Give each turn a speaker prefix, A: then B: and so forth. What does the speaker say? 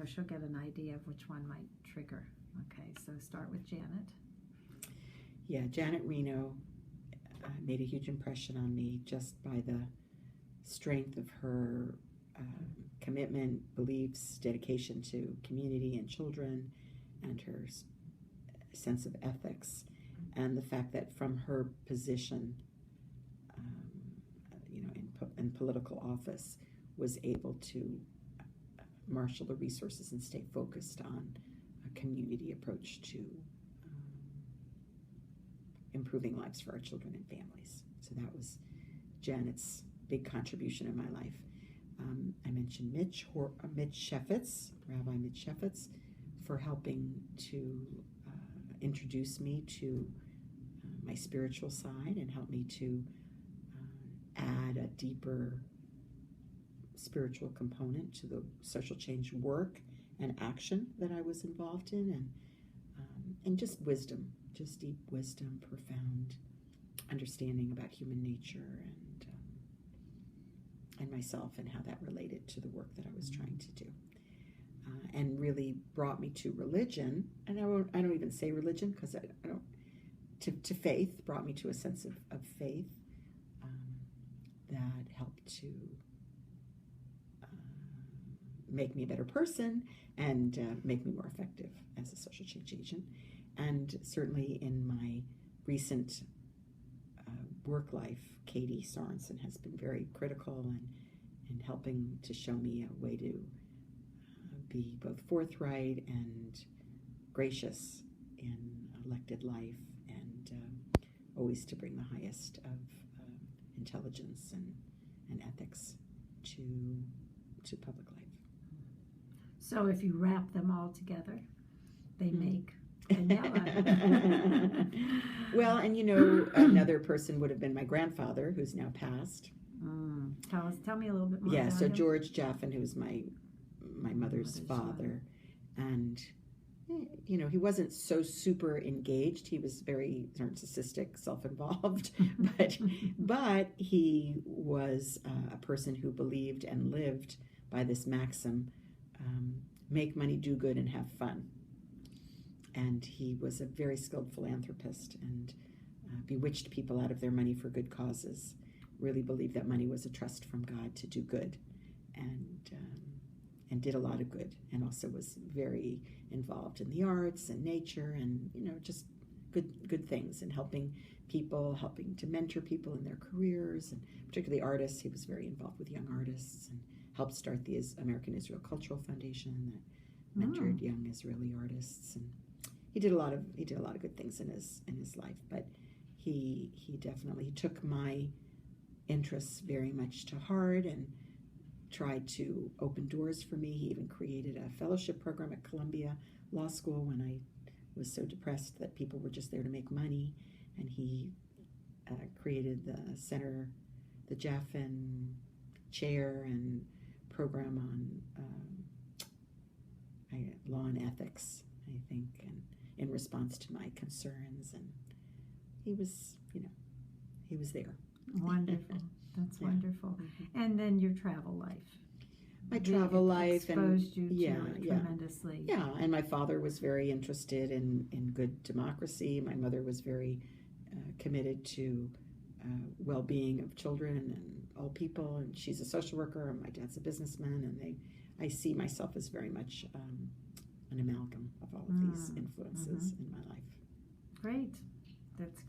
A: she'll get an idea of which one might trigger. Okay, so start with Janet.
B: Yeah, Janet Reno made a huge impression on me just by the strength of her commitment, beliefs, dedication to community and children, and her sense of ethics, and the fact that from her position, in political office, was able to marshal the resources and stay focused on a community approach to improving lives for our children and families. So that was Janet's big contribution in my life. I mentioned Mitch Shefitz, Rabbi Mitch Shefitz, for helping to introduce me to my spiritual side and help me to add a deeper spiritual component to the social change work and action that I was involved in, and just wisdom, just deep wisdom, profound understanding about human nature and myself and how that related to the work that I was trying to do, and really brought me to religion. And I don't even say religion because I don't to faith. Brought me to a sense of faith that helped to make me a better person and make me more effective as a social change agent. And certainly in my recent work life, Katie Sorensen has been very critical in helping to show me a way to be both forthright and gracious in elected life, and always to bring the highest of intelligence and ethics to public life.
A: So if you wrap them all together, they make Daniela.
B: Well, and another person would have been my grandfather, who's now passed.
A: Tell me a little bit more.
B: Yeah,
A: about
B: so
A: him.
B: George Jaffin, who's my mother's father, and he wasn't so super engaged. He was very narcissistic, self-involved, but he was a person who believed and lived by this maxim: make money, do good, and have fun. And he was a very skilled philanthropist and bewitched people out of their money for good causes. Really believed that money was a trust from God to do good, and did a lot of good, and also was very involved in the arts and nature and just good things, and helping people, helping to mentor people in their careers, and particularly artists. He was very involved with young artists and helped start the American Israel Cultural Foundation that mentored young Israeli artists, and he did a lot of good things in his life. But he definitely took my interests very much to heart and tried to open doors for me. He even created a fellowship program at Columbia Law School when I was so depressed that people were just there to make money, and he created the center, the Jaffin Chair and program on law and ethics, I think, and in response to my concerns. And he was there.
A: Wonderful. That's wonderful. And then your travel life.
B: My travel life
A: exposed you to it tremendously.
B: Yeah, and my father was very interested in good democracy. My mother was very committed to well-being of children and all people, and she's a social worker, and my dad's a businessman, and I see myself as very much an amalgam of all of these influences in my life.
A: Great. That's great.